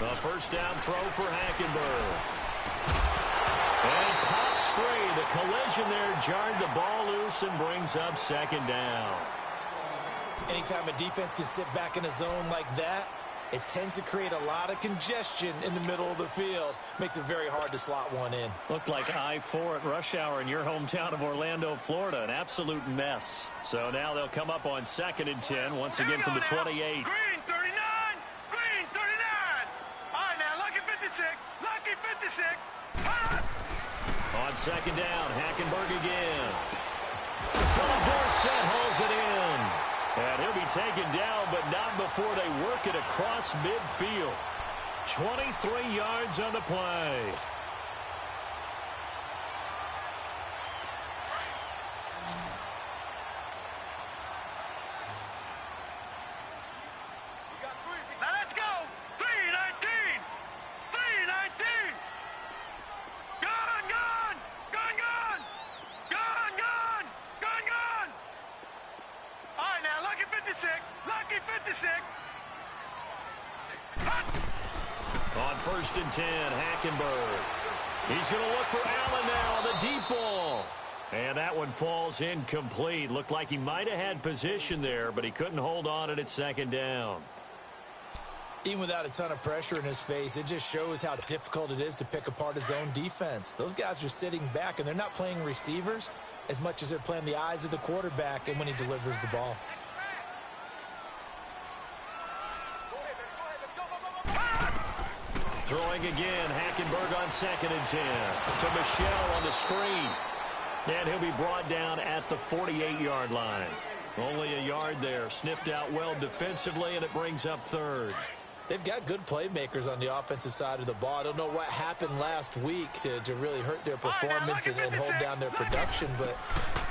A first down throw for Hackenberg. And pops free. The collision there jarred the ball loose and brings up second down. Anytime a defense can sit back in a zone like that, it tends to create a lot of congestion in the middle of the field. Makes it very hard to slot one in. Looked like I-4 at rush hour in your hometown of Orlando, Florida. An absolute mess. So now they'll come up on 2nd and 10, once again from the 28. Green 39! Green 39! All right, now, lucky 56. Lucky 56. On 2nd down, Hackenberg again. Philip Dorsett hauls it in. And he'll be taken down, but not before they work it across midfield. 23 yards on the play. Now let's go. 319. 319. Gone, gone. Gone, gone. Gone, gone. Gone, gone. All right, now, lucky 56. Lucky 56. On 1st and 10, Hackenberg. He's going to look for Allen now on the deep ball. And that one falls incomplete. Looked like he might have had position there, but he couldn't hold on it at 2nd down. Even without a ton of pressure in his face, it just shows how difficult it is to pick apart his own defense. Those guys are sitting back, and they're not playing receivers as much as they're playing the eyes of the quarterback and when he delivers the ball. Throwing again, Hackenberg on 2nd and 10 to Michel on the screen. And he'll be brought down at the 48-yard line. Only a yard there, sniffed out well defensively, and it brings up 3rd. They've got good playmakers on the offensive side of the ball. I don't know what happened last week to really hurt their performance and hold down their production, but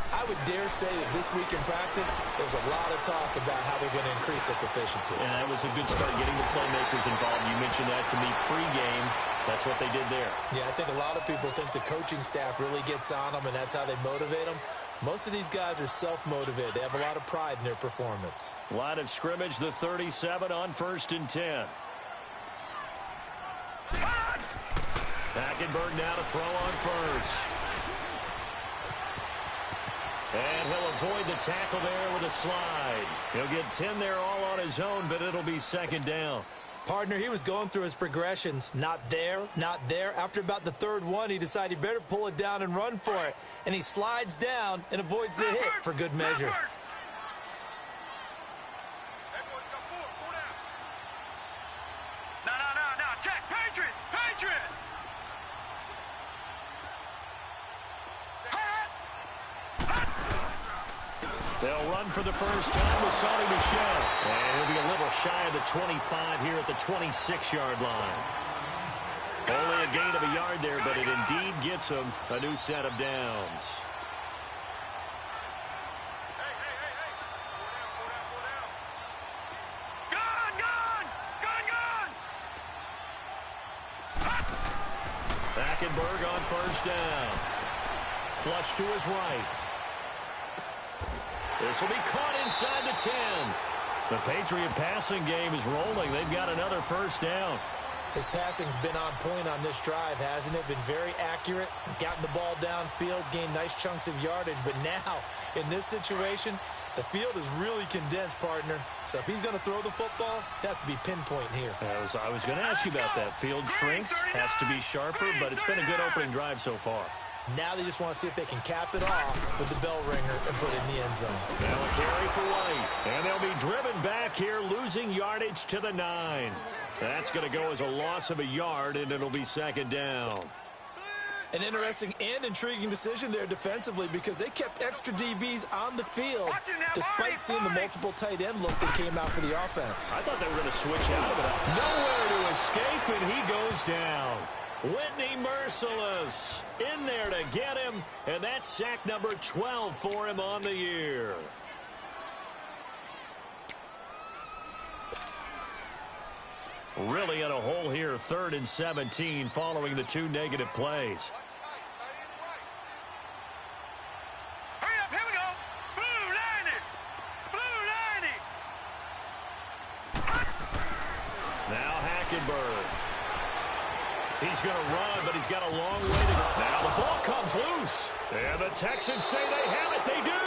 I would dare say that this week in practice, there's a lot of talk about how they're going to increase their proficiency. And that was a good start, getting the playmakers involved. You mentioned that to me pregame. That's what they did there. Yeah, I think a lot of people think the coaching staff really gets on them, and that's how they motivate them. Most of these guys are self-motivated. They have a lot of pride in their performance. Line of scrimmage, the 37 on 1st and 10. Hackenberg now to throw on 1st. And he'll avoid the tackle there with a slide. He'll get 10 there all on his own, but it'll be 2nd down. Partner, he was going through his progressions. Not there, not there. After about the 3rd one, he decided he better pull it down and run for it. And he slides down and avoids the hit for good measure. No, check. Patriot. They'll run for the first time with Sonny Michel. And he'll be a little shy of the 25 here at the 26-yard line. Only a gain of a yard there, but it indeed gets him a new set of downs. Hackenberg on 1st down. Flush to his right. This will be caught inside the 10. The Patriot passing game is rolling. They've got another first down. His passing's been on point on this drive, hasn't it? Been very accurate, gotten the ball downfield, gained nice chunks of yardage. But now, in this situation, the field is really condensed, partner. So if he's going to throw the football, it has to be pinpoint here. I was going to ask you about that. Field shrinks, has to be sharper, but it's been a good opening drive so far. Now they just want to see if they can cap it off with the bell ringer and put it in the end zone. Now a carry for White. And they'll be driven back here, losing yardage to the 9. That's going to go as a loss of a yard, and it'll be 2nd down. An interesting and intriguing decision there defensively because they kept extra DBs on the field despite seeing the multiple tight end look that came out for the offense. I thought they were going to switch out of it. Nowhere to escape, and he goes down. Whitney Merciless in there to get him, and that's sack number 12 for him on the year. Really in a hole here, 3rd and 17 following the 2 negative plays. Hurry up, here we go. Blue 90. Blue 90. Now Hackenberg. He's going to run, but he's got a long way to go. Now the ball comes loose. And the Texans say they have it. They do.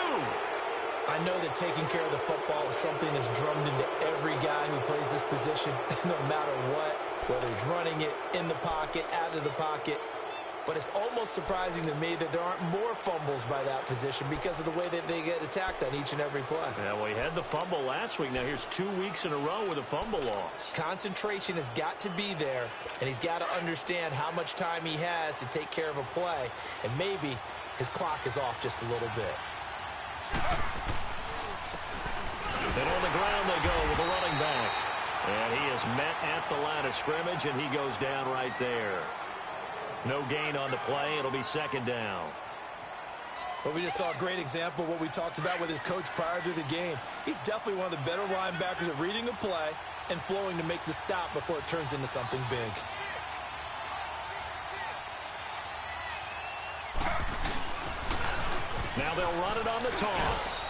I know that taking care of the football is something that's drummed into every guy who plays this position, no matter what, whether he's running it, in the pocket, out of the pocket. But it's almost surprising to me that there aren't more fumbles by that position because of the way that they get attacked on each and every play. Yeah, well, he had the fumble last week. Now here's 2 weeks in a row with a fumble loss. Concentration has got to be there, and he's got to understand how much time he has to take care of a play, and maybe his clock is off just a little bit. And on the ground they go with the running back. And he is met at the line of scrimmage, and he goes down right there. No gain on the play. It'll be second down. Well, we just saw a great example of what we talked about with his coach prior to the game. He's definitely one of the better linebackers at reading a play and flowing to make the stop before it turns into something big. Now they'll run it on the toss.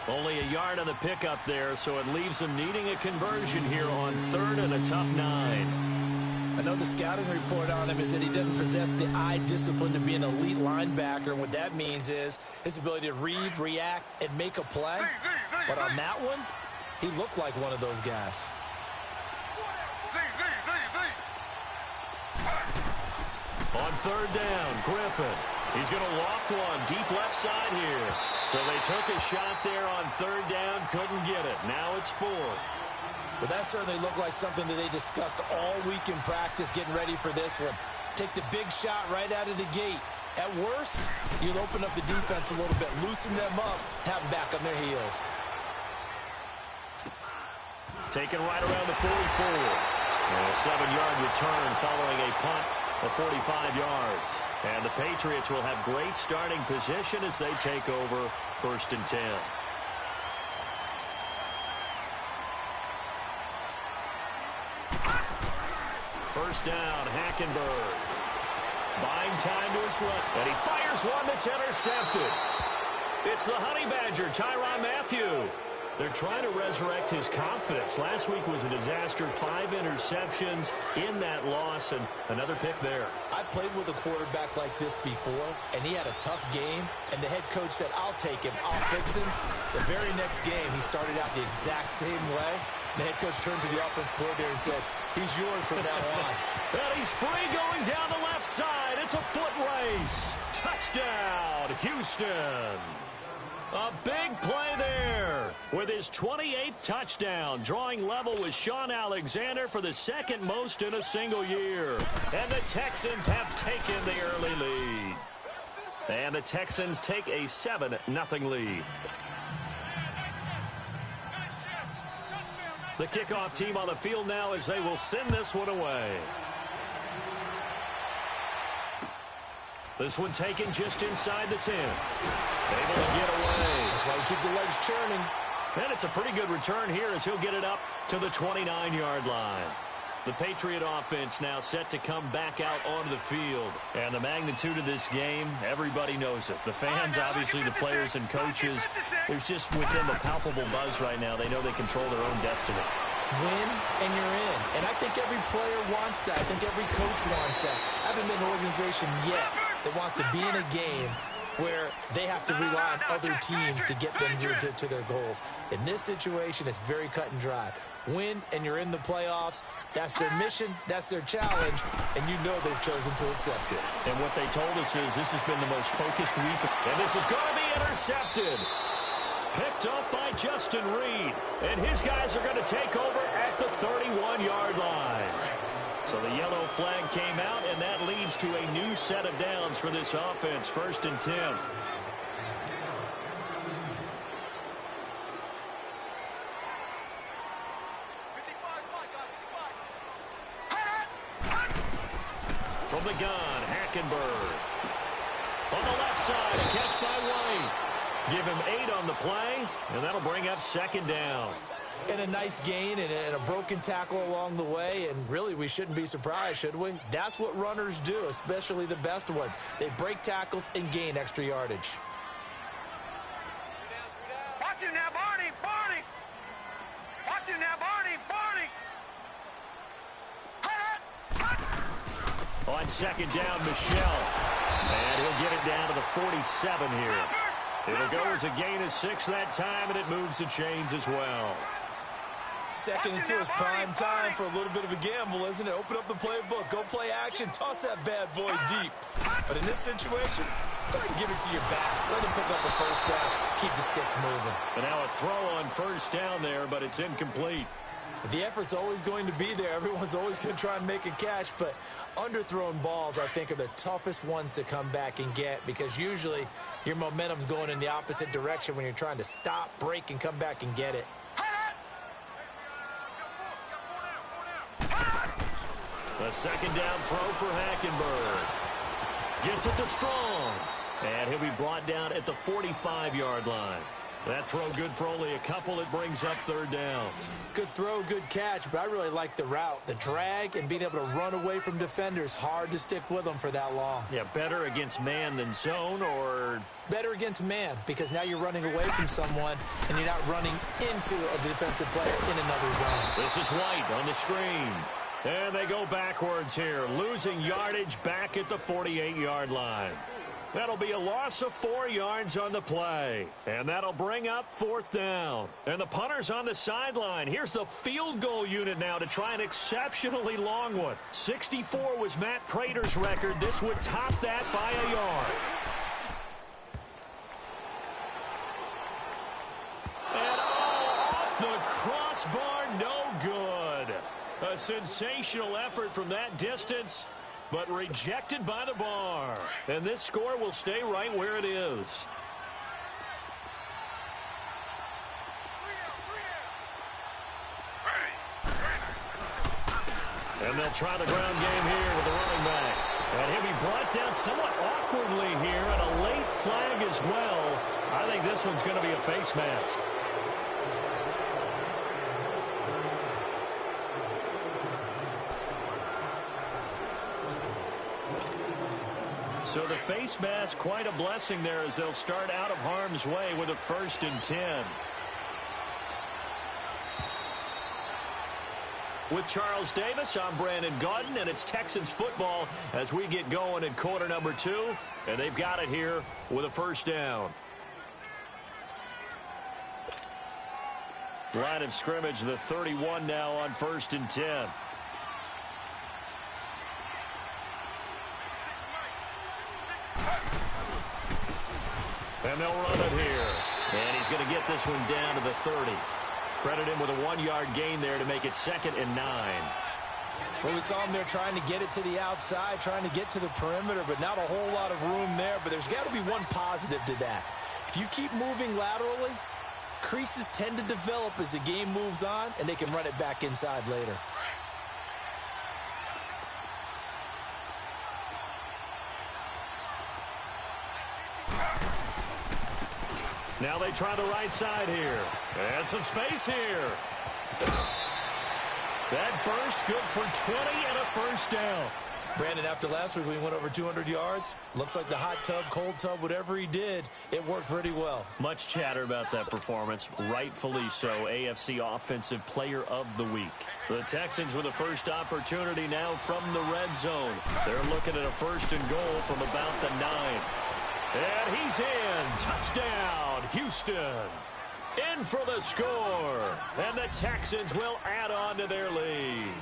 Only a yard on the pickup there, so it leaves them needing a conversion here on 3rd and a tough 9. I know the scouting report on him is that he doesn't possess the eye discipline to be an elite linebacker, and what that means is his ability to read, react, and make a play. But on that one, he looked like one of those guys. On 3rd down, Griffin. He's going to loft one deep left side here. So they took a shot there on 3rd down, couldn't get it. Now it's 4th. Well, that certainly looked like something that they discussed all week in practice getting ready for this one. Take the big shot right out of the gate. At worst, you'll open up the defense a little bit, loosen them up, have them back on their heels. Taken right around the 44. And a 7-yard return following a punt of 45 yards. And the Patriots will have great starting position as they take over 1st and 10. First down, Hackenberg. Buying time to his left, and he fires one that's intercepted. It's the Honey Badger, Tyrann Mathieu. They're trying to resurrect his confidence. Last week was a disaster, 5 interceptions in that loss, and another pick there. I played with a quarterback like this before, and he had a tough game, and the head coach said, I'll take him, I'll fix him. The very next game, he started out the exact same way. The head coach turned to the offense coordinator and said, he's yours from now on. And he's free going down the left side. It's a foot race. Touchdown, Houston. A big play there with his 28th touchdown, drawing level with Sean Alexander for the 2nd most in a single year. And the Texans have taken the early lead. And the Texans take a 7-0 lead. The kickoff team on the field now as they will send this one away. This one taken just inside the 10. Able to get away. That's why you keep the legs churning. And it's a pretty good return here as he'll get it up to the 29-yard line. The Patriot offense now set to come back out onto the field. And the magnitude of this game, everybody knows it. The fans, obviously the players and coaches, there's just within the palpable buzz right now. They know they control their own destiny. Win, and you're in. And I think every player wants that. I think every coach wants that. I haven't been an organization yet that wants to be in a game where they have to rely on other teams to get them to their goals. In this situation, it's very cut and dry. Win, and you're in the playoffs. That's their mission. That's their challenge. And you know they've chosen to accept it. And what they told us is this has been the most focused week. And this is going to be intercepted. Picked up by Justin Reed. And his guys are going to take over at the 31-yard line. So the yellow flag came out, and that leads to a new set of downs for this offense. 1st and 10. From the gun, Hackenberg. On the left side, a catch by White. Give him 8 on the play, and that'll bring up 2nd down. And a nice gain and a broken tackle along the way, and really we shouldn't be surprised, should we? That's what runners do, especially the best ones. They break tackles and gain extra yardage. Watch him now, Barney! Barney! Watch him now, Barney! Barney! On second down, Michelle. And he'll get it down to the 47 here. It'll go as a gain of 6 that time, and it moves the chains as well. Second and 2 is prime time for a little bit of a gamble, isn't it? Open up the playbook, go play action, toss that bad boy deep. But in this situation, go ahead and give it to your back. Let him pick up the first down. Keep the sticks moving. And now a throw on first down there, but it's incomplete. The effort's always going to be there. Everyone's always going to try and make a catch, but underthrown balls, I think, are the toughest ones to come back and get because usually your momentum's going in the opposite direction when you're trying to stop, break, and come back and get it. A second down throw for Hackenberg. Gets it to Strong. And he'll be brought down at the 45-yard line. That throw good for only a couple. It brings up third down. Good throw, good catch, but I really like the route. The drag and being able to run away from defenders. Hard to stick with them for that long. Yeah, better against man than zone, or... Better against man, because now you're running away from someone and you're not running into a defensive player in another zone. This is White on the screen. And they go backwards here, losing yardage back at the 48-yard line. That'll be a loss of 4 yards on the play. And that'll bring up fourth down. And the punter's on the sideline. Here's the field goal unit now to try an exceptionally long one. 64 was Matt Prater's record. This would top that by a yard. And off the crossbar, no good. A sensational effort from that distance, but rejected by the bar. And this score will stay right where it is. And they'll try the ground game here with the running back. And he'll be brought down somewhat awkwardly here, and a late flag as well. I think this one's going to be a face mask. So the face mask, quite a blessing there as they'll start out of harm's way with a 1st and 10. With Charles Davis, I'm Brandon Gaudin, and it's Texans football as we get going in quarter number 2. And they've got it here with a first down. Line of scrimmage, the 31 now on 1st and 10. And they'll run it here. And he's going to get this one down to the 30. Credit him with a 1-yard gain there to make it 2nd and 9. Well, we saw him there trying to get it to the outside, trying to get to the perimeter, but not a whole lot of room there. But there's got to be one positive to that. If you keep moving laterally, creases tend to develop as the game moves on, and they can run it back inside later. Now they try the right side here. And some space here. That burst good for 20 and a first down. Brandon, after last week we went over 200 yards. Looks like the hot tub, cold tub, whatever he did, it worked pretty well. Much chatter about that performance. Rightfully so. AFC Offensive Player of the Week. The Texans with a first opportunity now from the red zone. They're looking at a 1st and goal from about the 9. And he's in. Touchdown, Houston. In for the score. And the Texans will add on to their lead.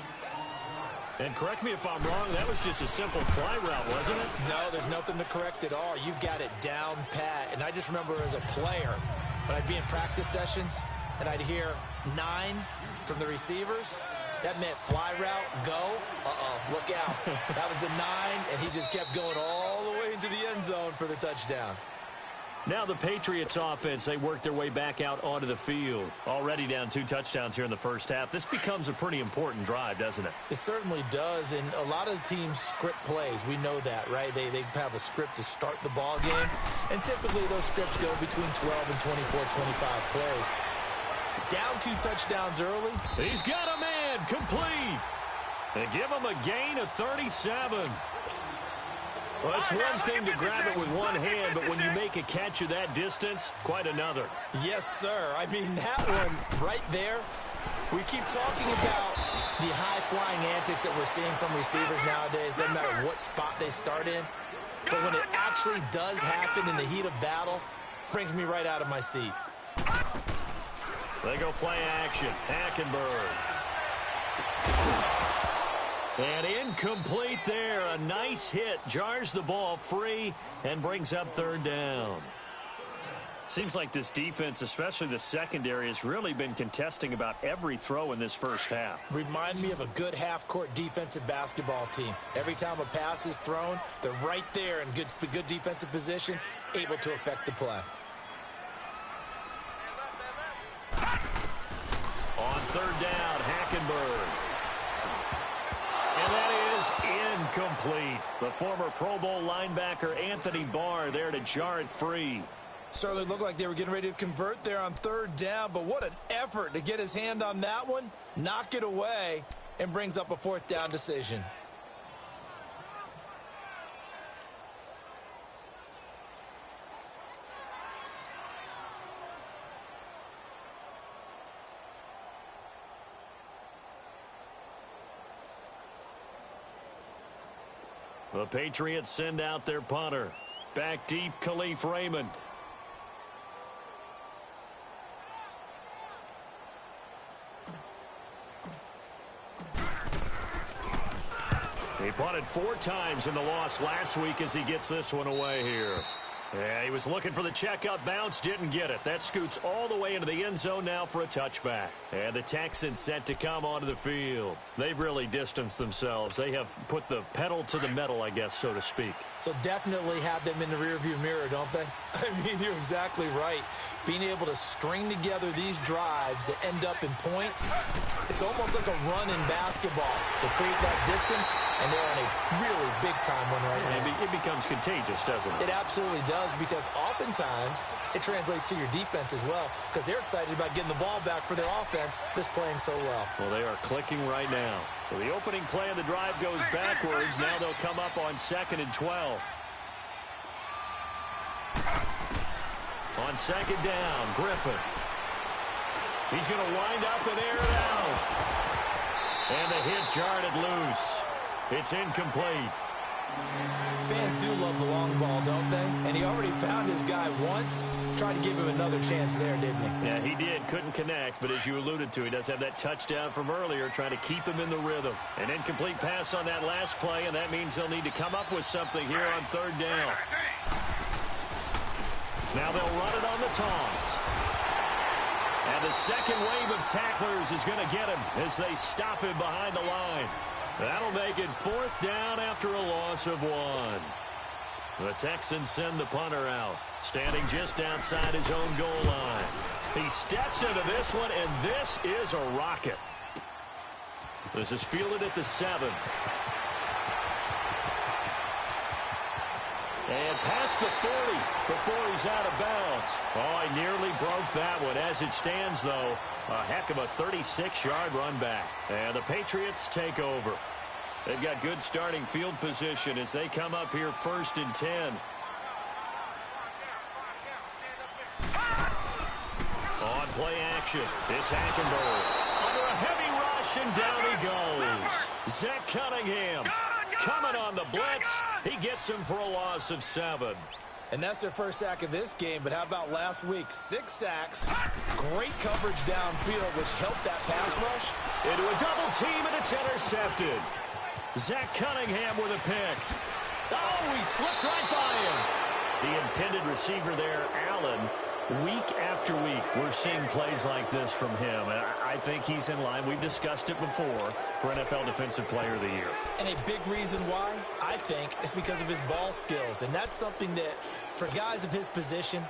And correct me if I'm wrong, that was just a simple fly route, wasn't it? No, there's nothing to correct at all. You've got it down pat. And I just remember as a player, when I'd be in practice sessions, and I'd hear 9 from the receivers, that meant fly route, go. Look out. That was the 9, and he just kept going all the way into the end zone for the touchdown. Now the Patriots offense, they work their way back out onto the field. Already down 2 touchdowns here in the first half. This becomes a pretty important drive, doesn't it? It certainly does, and a lot of the teams script plays. We know that, right? They have a script to start the ball game, and typically those scripts go between 12 and 24, 25 plays. Down 2 touchdowns early. He's got a man complete. They give him a gain of 37. Well, it's one thing to grab it with one hand, but when you make a catch of that distance, quite another. Yes, sir. I mean, that one right there, we keep talking about The high-flying antics that we're seeing from receivers nowadays, doesn't matter what spot they start in, but when it actually does happen in the heat of battle, brings me right out of my seat. They go play action. Hackenberg. And incomplete there. A nice hit. Jars the ball free and brings up third down. Seems like this defense, especially the secondary, has really been contesting about every throw in this first half. Remind me of a good half-court defensive basketball team. Every time a pass is thrown, they're right there in good defensive position, able to affect the play. On third down, Hackenberg. And that is incomplete. The former Pro Bowl linebacker Anthony Barr there to jar it free. Certainly looked like they were getting ready to convert there on third down, but what an effort to get his hand on that one, knock it away, and brings up a fourth down decision. The Patriots send out their punter. Back deep, Khalif Raymond. He punted 4 times in the loss last week as he gets this one away here. Yeah, he was looking for the checkout bounce, didn't get it. That scoots all the way into the end zone now for a touchback. And the Texans set to come onto the field. They've really distanced themselves. They have put the pedal to the metal, I guess, so to speak. So definitely have them in the rearview mirror, don't they? I mean, you're exactly right. Being able to string together these drives that end up in points, it's almost like a run in basketball to create that distance, and they're on a really big-time one right now. It becomes contagious, doesn't it? It absolutely does, because oftentimes it translates to your defense as well, because they're excited about getting the ball back for their offense that's playing so well. Well, they are clicking right now. So the opening play of the drive goes backwards. Now they'll come up on 2nd and 12. On 2nd down, Griffin. He's going to wind up and air it out. And the hit jarred it loose. It's incomplete. Fans do love the long ball, don't they? And he already found his guy once. Tried to give him another chance there, didn't he? Yeah, he did. Couldn't connect, but as you alluded to, he does have that touchdown from earlier, trying to keep him in the rhythm. An incomplete pass on that last play, and that means they'll need to come up with something here on 3rd down. Now they'll run it on the toss. And the second wave of tacklers is going to get him as they stop him behind the line. That'll make it 4th down after a loss of 1. The Texans send the punter out, standing just outside his own goal line. He steps into this one, and this is a rocket. This is fielded at the 7. And past the 40 before he's out of bounds. Oh, he nearly broke that one. As it stands, though, a heck of a 36-yard run back. And the Patriots take over. They've got good starting field position as they come up here 1st and 10. On play action, it's Hackenberg. Under a heavy rush, and down he goes. Zach Cunningham coming on the blitz. He gets him for a loss of 7. And that's their first sack of this game, but how about last week? 6 sacks, great coverage downfield, which helped that pass rush. Into a double team, and it's intercepted. Zach Cunningham with a pick. Oh, he slipped right by him. The intended receiver there, Allen. Week after week, we're seeing plays like this from him. And I think he's in line. We've discussed it before for NFL Defensive Player of the Year. And a big reason why, I think, is because of his ball skills. And that's something that, for guys of his position,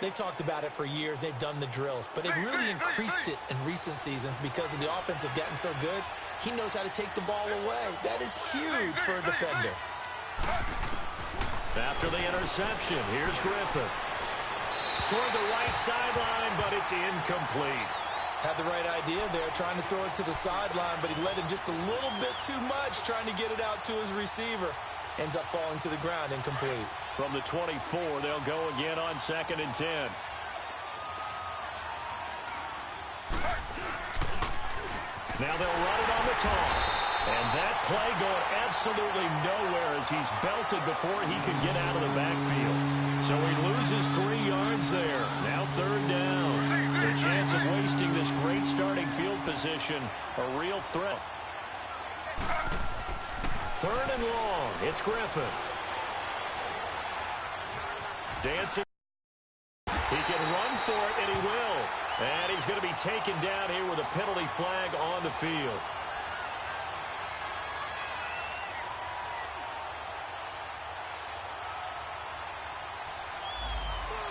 they've talked about it for years. They've done the drills. But they've really increased it in recent seasons because of the offense have gotten so good. He knows how to take the ball away. That is huge for a defender. After the interception, here's Griffin. Toward the right sideline, but it's incomplete. Had the right idea there, trying to throw it to the sideline, but he led him just a little bit too much, trying to get it out to his receiver. Ends up falling to the ground, incomplete. From the 24, they'll go again on 2nd and 10. Now they'll run it on the toss. And that play going absolutely nowhere as he's belted before he could get out of the backfield. So he loses 3 yards there. Now 3rd down. The chance of wasting this great starting field position, a real threat. 3rd and long. It's Griffin. Dancing. He can run for it, and he will. And he's going to be taken down here with a penalty flag on the field.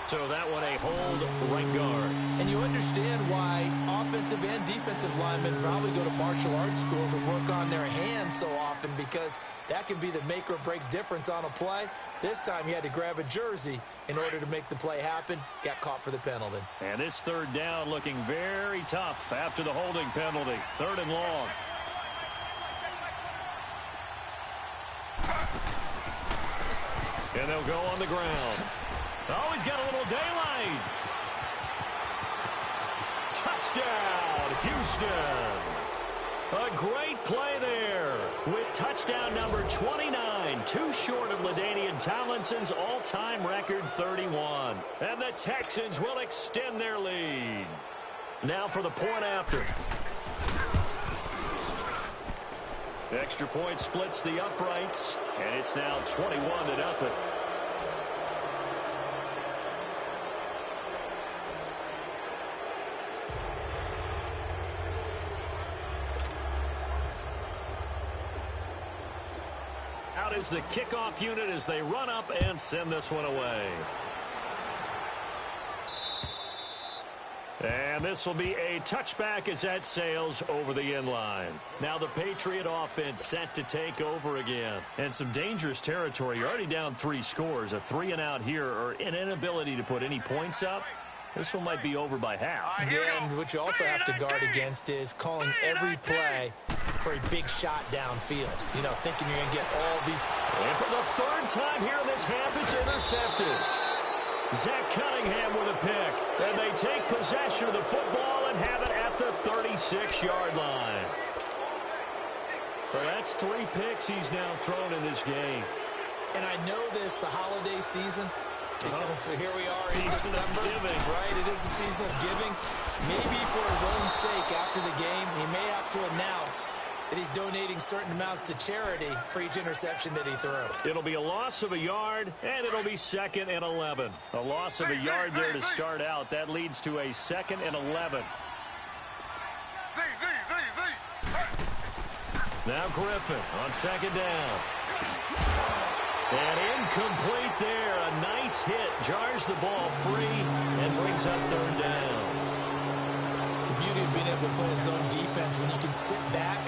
So that one a hold right guard. And you understand why offensive and defensive linemen probably go to martial arts schools and work on their hands so often, because that can be the make or break difference on a play. This time he had to grab a jersey in order to make the play happen. Got caught for the penalty. And this 3rd down looking very tough after the holding penalty. 3rd and long. And they'll go on the ground. Oh, he's got a little daylight. Touchdown, Houston. A great play there with touchdown number 29, too short of LaDainian Tomlinson's all-time record 31. And the Texans will extend their lead. Now for the point after. Extra point splits the uprights, and it's now 21-0. Out is the kickoff unit as they run up and send this one away. And this will be a touchback as that sails over the end line. Now the Patriot offense set to take over again. And some dangerous territory. You're already down 3 scores. A 3-and-out here, or an inability to put any points up. This one might be over by half. And what you also have to guard against is calling every play for a big shot downfield. You know, thinking you're going to get all these. And for the 3rd time here in this half, it's intercepted. Zach Cunningham with a pick. And they take possession of the football and have it at the 36-yard line. So that's 3 picks he's now thrown in this game. And I know this, the holiday season, because here we are in December. Right, it is the season of giving. Maybe for his own sake after the game, he may have to announce that he's donating certain amounts to charity for each interception that he threw. It'll be a loss of a yard, and it'll be 2nd and 11. A loss of a yard there to start out. That leads to a 2nd and 11. Now Griffin on 2nd down. And incomplete there. A nice hit. Jars the ball free and brings up 3rd down. The beauty of being able to play his own defense, when you can sit back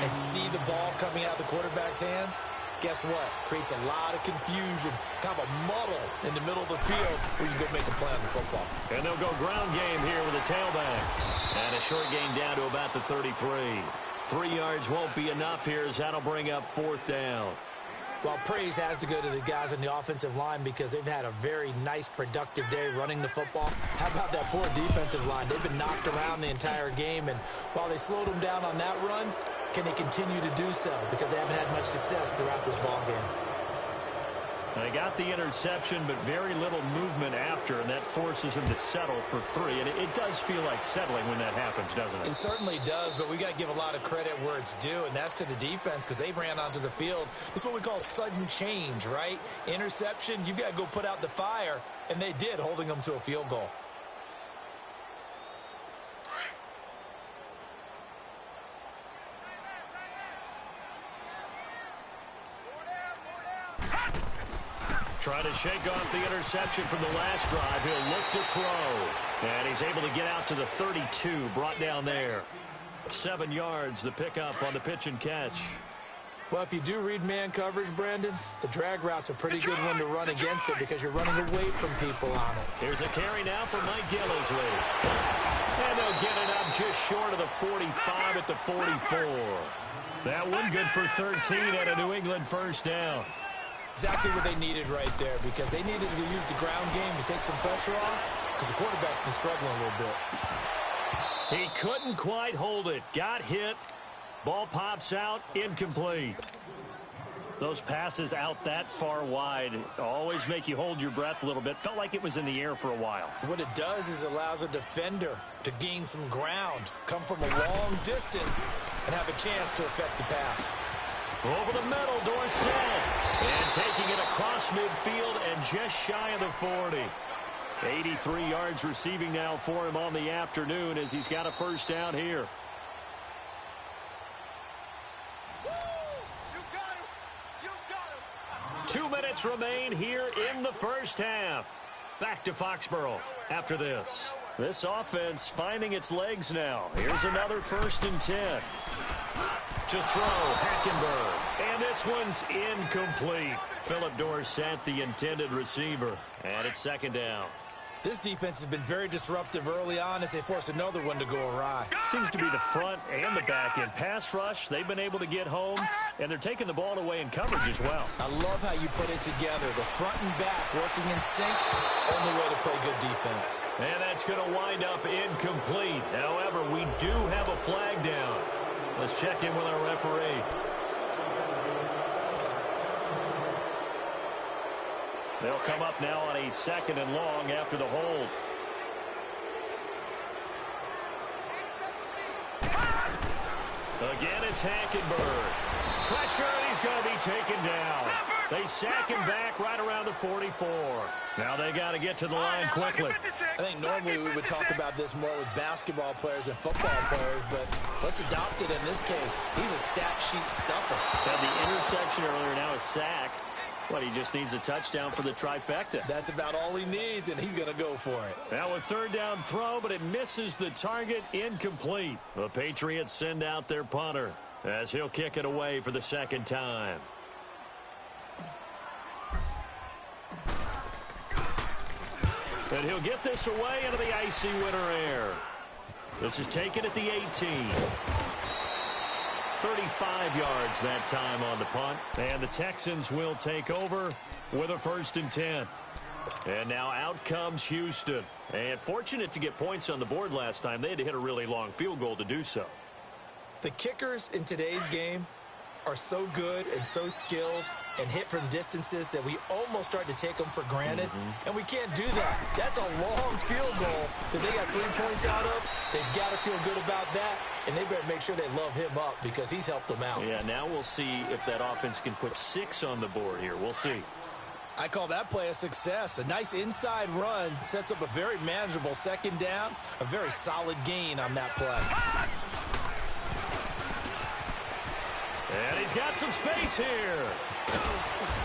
and see the ball coming out of the quarterback's hands, guess what? Creates a lot of confusion, kind of a muddle in the middle of the field where you can go make a play on the football. And they'll go ground game here with a tailback. And a short gain down to about the 33. 3 yards won't be enough here as that'll bring up 4th down. Well, praise has to go to the guys on the offensive line because they've had a very nice, productive day running the football. How about that poor defensive line? They've been knocked around the entire game, and while they slowed them down on that run, can they continue to do so? Because they haven't had much success throughout this ball game. They got the interception, but very little movement after, and that forces him to settle for 3. And it does feel like settling when that happens, doesn't it? It certainly does, but we got to give a lot of credit where it's due, and that's to the defense because they ran onto the field. This is what we call sudden change, right? Interception, you've got to go put out the fire, and they did, holding them to a field goal. Trying to shake off the interception from the last drive. He'll look to throw. And he's able to get out to the 32, brought down there. 7 yards, the pickup on the pitch and catch. Well, if you do read man coverage, Brandon, the drag route's a pretty good one to run against it because you're running away from people on it. Here's a carry now for Mike Gillisley. And they'll get it up just short of the 45 at the 44. That one good for 13 and a New England 1st down. Exactly what they needed right there because they needed to use the ground game to take some pressure off because the quarterback's been struggling a little bit. He couldn't quite hold it. Got hit. Ball pops out. Incomplete. Those passes out that far wide always make you hold your breath a little bit. Felt like it was in the air for a while. What it does is allows a defender to gain some ground, come from a long distance, and have a chance to affect the pass. Over the middle, Dorsett. And taking it across midfield and just shy of the 40. 83 yards receiving now for him on the afternoon as he's got a first down here. 2 minutes remain here in the first half. Back to Foxborough after this. This offense finding its legs now. Here's another 1st and 10. To throw, Hackenberg. And this one's incomplete. Philip Dorsett, the intended receiver. And it's 2nd down. This defense has been very disruptive early on as they force another one to go awry. Seems to be the front and the back end. Pass rush, they've been able to get home, and they're taking the ball away in coverage as well. I love how you put it together. The front and back working in sync, only way to play good defense. And that's going to wind up incomplete. However, we do have a flag down. Let's check in with our referee. They'll come up now on a 2nd and long after the hold. Again, it's Hackenberg. Pressure, and he's going to be taken down. They sack him back right around the 44. Now they got to get to the line quickly. I think normally we would talk about this more with basketball players than football players, but let's adopt it in this case. He's a stat sheet stuffer. Had the interception earlier, now a sack. But he just needs a touchdown for the trifecta. That's about all he needs, and he's going to go for it. Now a 3rd down throw, but it misses the target. Incomplete. The Patriots send out their punter as he'll kick it away for the 2nd time. And he'll get this away into the icy winter air. This is taken at the 18. 35 yards that time on the punt. And the Texans will take over with a 1st and 10. And now out comes Houston. And fortunate to get points on the board last time. They had to hit a really long field goal to do so. The kickers in today's game are so good and so skilled and hit from distances that we almost start to take them for granted. And we can't do that. That's a long field goal that they got 3 points out of. They've got to feel good about that, and they better make sure they love him up because he's helped them out. Yeah, now we'll see if that offense can put 6 on the board here. We'll see. I call that play a success. A nice inside run sets up a very manageable 2nd down, a very solid gain on that play. And he's got some space here.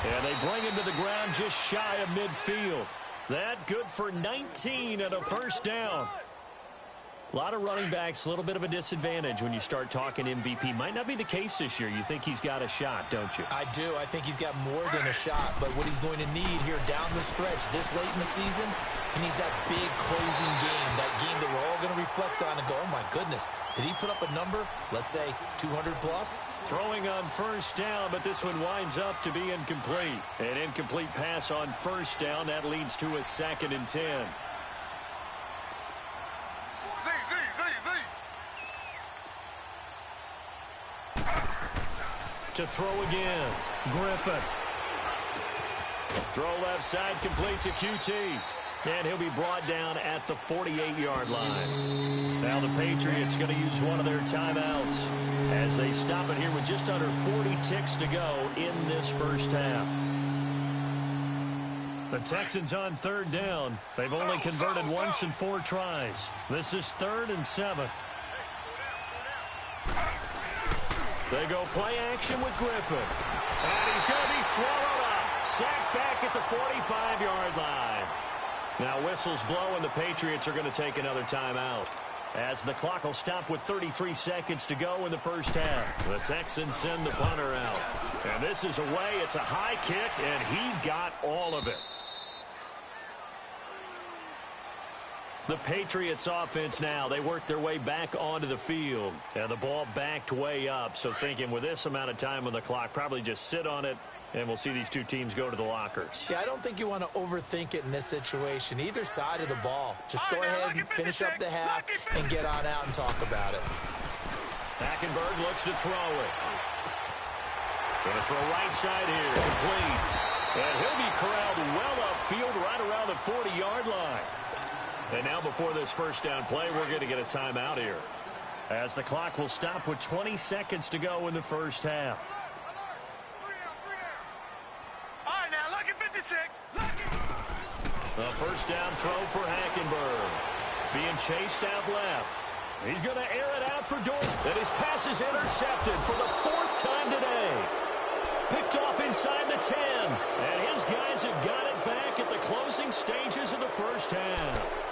And they bring him to the ground just shy of midfield. That good for 19 and a 1st down. A lot of running backs, a little bit of a disadvantage when you start talking MVP. Might not be the case this year. You think he's got a shot, don't you? I do. I think he's got more than a shot. But what he's going to need here down the stretch this late in the season, he needs that big closing game, that game that we're all going to reflect on and go, oh, my goodness, did he put up a number, let's say 200 plus? Throwing on 1st down, but this one winds up to be incomplete. An incomplete pass on 1st down. That leads to a 2nd and 10. To throw again, Griffin. Throw left side, complete to QT. And he'll be brought down at the 48-yard line. Now the Patriots going to use one of their timeouts as they stop it here with just under 40 ticks to go in this first half. The Texans on 3rd down. They've only converted once in 4 tries. This is 3rd and 7. They go play action with Griffin. And he's going to be swallowed up. Sacked back at the 45-yard line. Now whistles blow, and the Patriots are going to take another timeout, as the clock will stop with 33 seconds to go in the first half. The Texans send the punter out. And this is away. It's a high kick, and he got all of it. The Patriots offense now, they work their way back onto the field. And the ball backed way up. So thinking with this amount of time on the clock, probably just sit on it And we'll see these two teams go to the lockers. Yeah, I don't think you want to overthink it in this situation. Either side of the ball. Just go ahead and finish up the half and get on out and talk about it. Hackenberg looks to throw it. Going to throw right side here. Complete. And he'll be corralled well upfield right around the 40-yard line. And now before this first down play, we're going to get a timeout here, as the clock will stop with 20 seconds to go in the first half. A first down throw for Hackenberg. Being chased out left. He's going to air it out for Dorsey. And his pass is intercepted for the 4th time today. Picked off inside the 10. And his guys have got it back at the closing stages of the first half.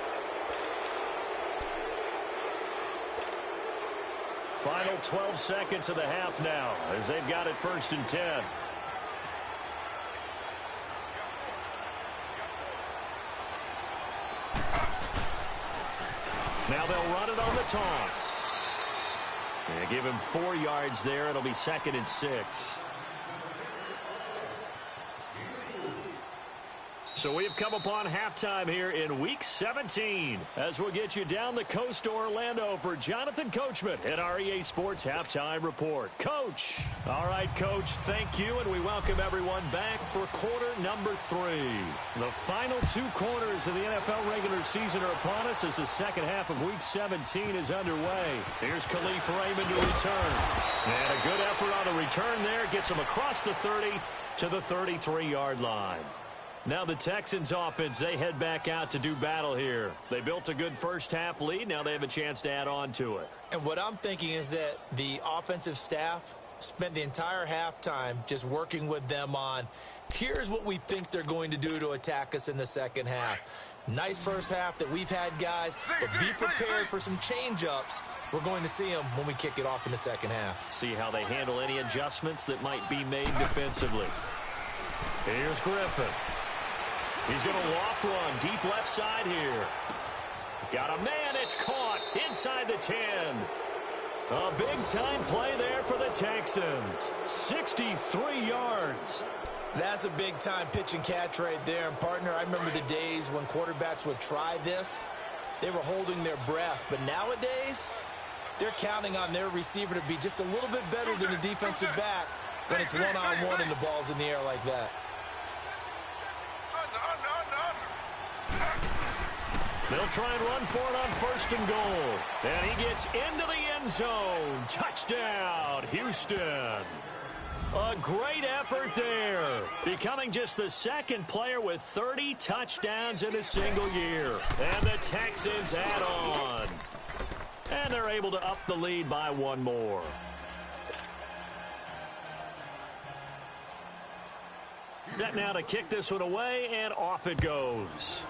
Final 12 seconds of the half now, as they've got it 1st and 10. Now they'll run it on the toss. They give him 4 yards there. It'll be 2nd and 6. So we've come upon halftime here in Week 17, as we'll get you down the coast to Orlando for Jonathan Coachman at our EA Sports Halftime Report. Coach. All right, Coach, thank you, and we welcome everyone back for quarter number 3. The final 2 quarters of the NFL regular season are upon us as the second half of Week 17 is underway. Here's Khalif Raymond to return. And a good effort on the return there. Gets him across the 30 to the 33-yard line. Now the Texans offense, they head back out to do battle here. They built a good first half lead. Now they have a chance to add on to it. And what I'm thinking is that the offensive staff spent the entire halftime just working with them on, here's what we think they're going to do to attack us in the second half. Nice first half that we've had, guys, but be prepared for some change-ups. We're going to see them when we kick it off in the second half. See how they handle any adjustments that might be made defensively. Here's Griffin. He's going to loft run deep left side here. Got a man. It's caught inside the 10. A big-time play there for the Texans. 63 yards. That's a big-time pitch and catch right there. And, partner, I remember the days when quarterbacks would try this. They were holding their breath. But nowadays, they're counting on their receiver to be just a little bit better than the defensive back when it's one-on-one and the ball's in the air like that. They'll try and run for it on 1st and goal. And he gets into the end zone. Touchdown, Houston. A great effort there. Becoming just the 2nd player with 30 touchdowns in a single year. And the Texans add on. And they're able to up the lead by 1 more. Set now to kick this one away, and off it goes.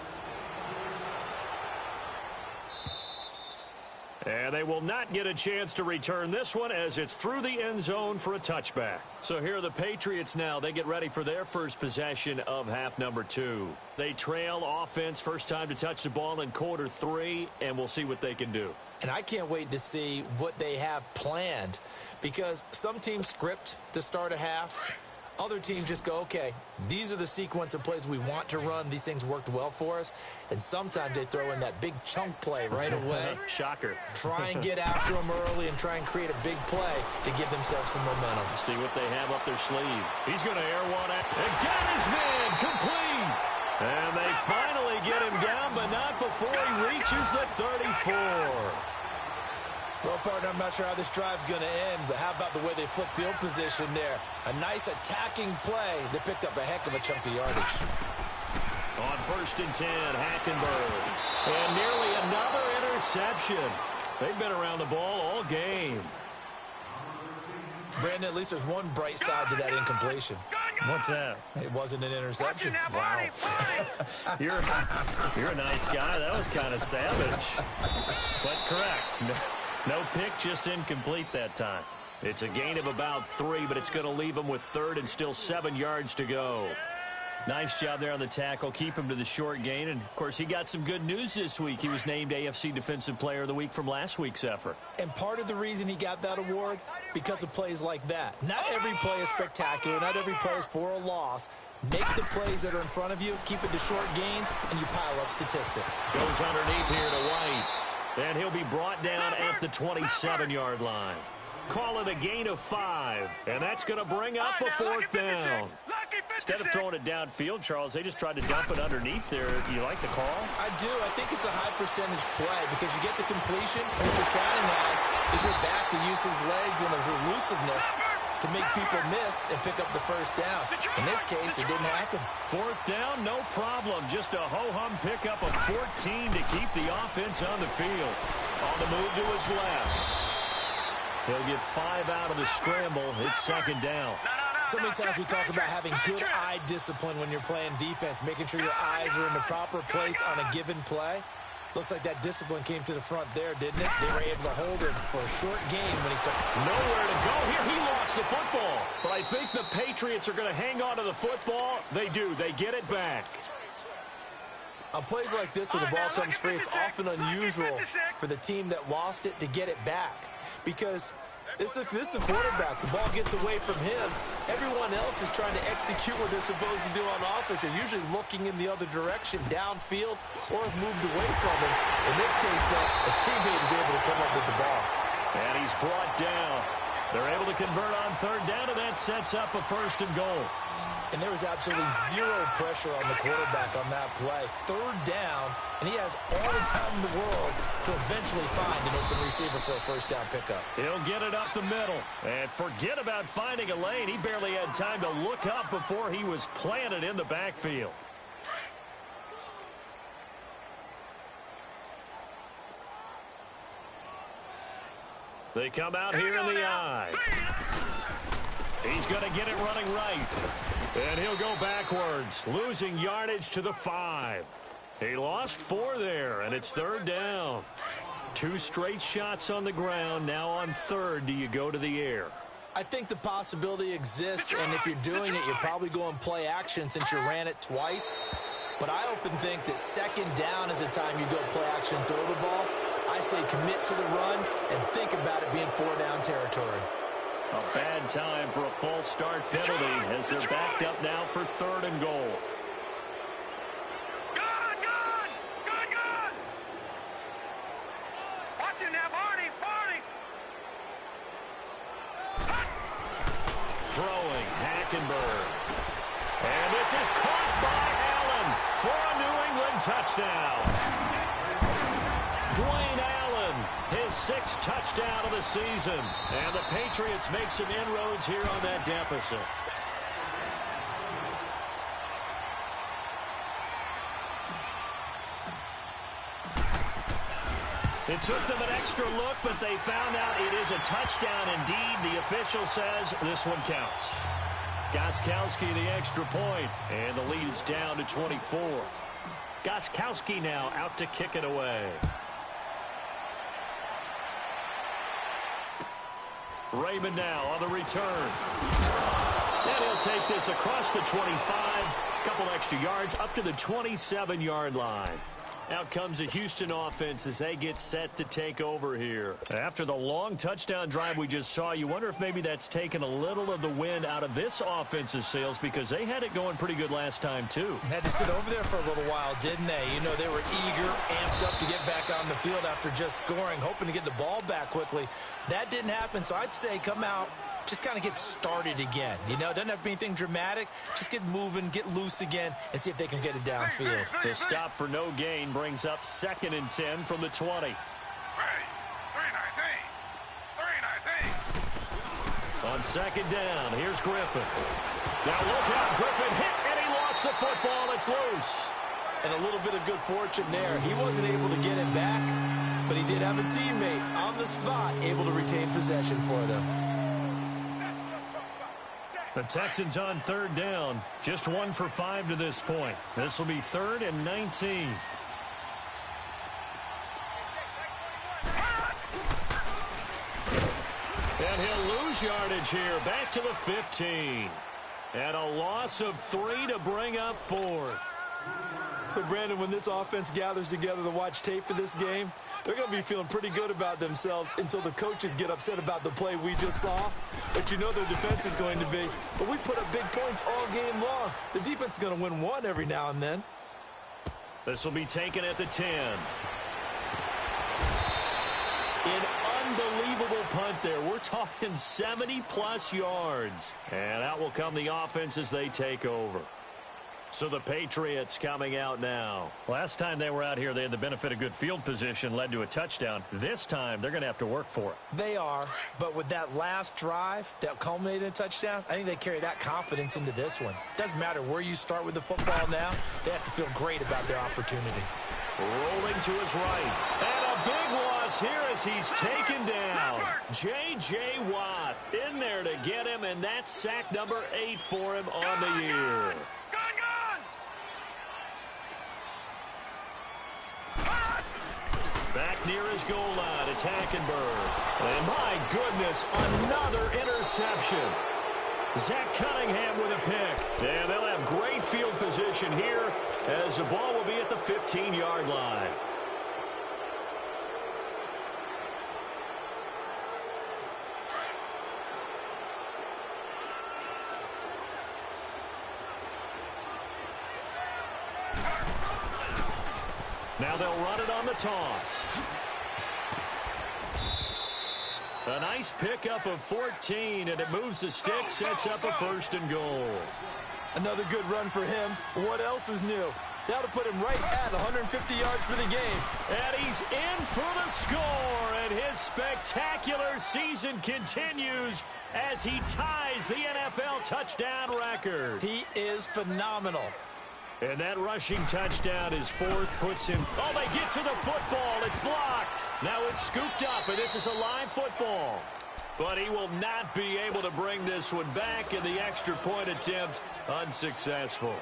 And they will not get a chance to return this one as it's through the end zone for a touchback. So here are the Patriots now. They get ready for their first possession of half number 2. They trail offense, first time to touch the ball in quarter 3, and we'll see what they can do. And I can't wait to see what they have planned, because some teams script to start a half. Other teams just go, okay, these are the sequence of plays we want to run. These things worked well for us. And sometimes they throw in that big chunk play right away. Shocker. Try and get after them early and try and create a big play to give themselves some momentum. See what they have up their sleeve. He's going to air one out. And got his man complete. And they finally get him down, but not before he reaches the 34. Well, partner, I'm not sure how this drive's going to end, but how about the way they flip field position there? A nice attacking play that picked up a heck of a chunk of yardage. On 1st and 10, Hackenberg. And nearly another interception. They've been around the ball all game. Brandon, at least there's one bright side to that incompletion. What's that? It wasn't an interception. Wow. You're a nice guy. That was kind of savage. But correct. No pick, just incomplete that time. It's a gain of about 3, but it's going to leave them with 3rd and still 7 yards to go. Nice job there on the tackle. Keep him to the short gain. And, of course, he got some good news this week. He was named AFC Defensive Player of the Week from last week's effort. And part of the reason he got that award, because of plays like that. Not every play is spectacular. Not every play is for a loss. Make the plays that are in front of you, keep it to short gains, and you pile up statistics. Goes underneath here to White. And he'll be brought down at the 27-yard line. Call it a gain of 5. And that's going to bring up a fourth down. Instead of throwing it downfield, Charles, they just tried to dump it underneath there. You like the call? I do. I think it's a high percentage play because you get the completion. And what you're counting on is your back to use his legs and his elusiveness to make people miss and pick up the first down. In this case, it didn't happen. Fourth down, no problem. Just a ho-hum pickup of 14 to keep the offense on the field. On the move to his left. He'll get 5 out of the scramble. It's second down. So many times we talk about having good eye discipline when you're playing defense, making sure your eyes are in the proper place on a given play. Looks like that discipline came to the front there, didn't it? They were able to hold him for a short gain when he took nowhere to go. Here he lost the football. But I think the Patriots are going to hang on to the football. They do. They get it back. On plays like this where the ball comes free, it's often unusual for the team that lost it to get it back. Because this is a quarterback. The ball gets away from him. Everyone else is trying to execute what they're supposed to do on offense. They're usually looking in the other direction, downfield, or have moved away from him. In this case, though, a teammate is able to come up with the ball. And he's brought down. They're able to convert on third down, and that sets up a first and goal. And there was absolutely zero pressure on the quarterback on that play. Third down, and he has all the time in the world to eventually find an open receiver for a first down pickup. He'll get it up the middle. And forget about finding a lane. He barely had time to look up before he was planted in the backfield. They come out here in the eye. He's going to get it running right. And he'll go backwards, losing yardage to the 5. He lost 4 there, and it's third down. 2 straight shots on the ground. Now on third, do you go to the air? I think the possibility exists, and if you're doing it, you're probably going play action since you ran it twice. But I often think that second down is the time you go play action and throw the ball. I say commit to the run and think about it being 4-down territory. A bad time for a false start penalty as they're backed up now for third and goal. Good. Watch it now, Barney. Throwing, Hackenberg. And this is caught by Allen for a New England touchdown. Dwayne Allen, his 6th touchdown of the season. And the Patriots make some inroads here on that deficit. It took them an extra look, but they found out it is a touchdown indeed. The official says this one counts. Gostkowski the extra point, and the lead is down to 24. Gostkowski now out to kick it away. Raymond now on the return. And he'll take this across the 25. Couple extra yards up to the 27-yard line. Out comes the Houston offense as they get set to take over here. After the long touchdown drive we just saw, you wonder if maybe that's taken a little of the wind out of this offense's sails because they had it going pretty good last time, too. Had to sit over there for a little while, didn't they? You know, they were eager, amped up to get back on the field after just scoring, hoping to get the ball back quickly. That didn't happen, so I'd say come out, just kind of get started again. You know, it doesn't have to be anything dramatic. Just get moving, get loose again, and see if they can get it downfield. The stop for no gain brings up 2nd and 10 from the 20. 3-19. On second down, here's Griffin. Now look out, Griffin hit, and he lost the football. It's loose. And a little bit of good fortune there. He wasn't able to get it back, but he did have a teammate on the spot able to retain possession for them. The Texans on third down, just 1 for 5 to this point. This will be 3rd and 19. And he'll lose yardage here, back to the 15. And a loss of 3 to bring up 4th. So, Brandon, when this offense gathers together to watch tape for this game, they're going to be feeling pretty good about themselves until the coaches get upset about the play we just saw. But you know their defense is going to be. But we put up big points all game long. The defense is going to win one every now and then. This will be taken at the 10. An unbelievable punt there. We're talking 70-plus yards. And out will come the offense as they take over. So the Patriots coming out now. Last time they were out here, they had the benefit of good field position, led to a touchdown. This time, they're going to have to work for it. They are, but with that last drive that culminated in a touchdown, I think they carry that confidence into this one. Doesn't matter where you start with the football now, they have to feel great about their opportunity. Rolling to his right. And a big loss here as he's taken down. J.J. Watt in there to get him, and that's sack number 8 for him on the year. Back near his goal line, it's Hackenberg. And my goodness, another interception. Zach Cunningham with a pick. And they'll have great field position here as the ball will be at the 15-yard line. Now they'll run it on the toss. A nice pickup of 14, and it moves the stick, sets up a 1st and goal. Another good run for him. What else is new? That'll put him right at 150 yards for the game. And he's in for the score, and his spectacular season continues as he ties the NFL touchdown record. He is phenomenal. And that rushing touchdown is 4th, puts him... Oh, they get to the football. It's blocked. Now it's scooped up, and this is a live football. But he will not be able to bring this one back, and the extra point attempt unsuccessful.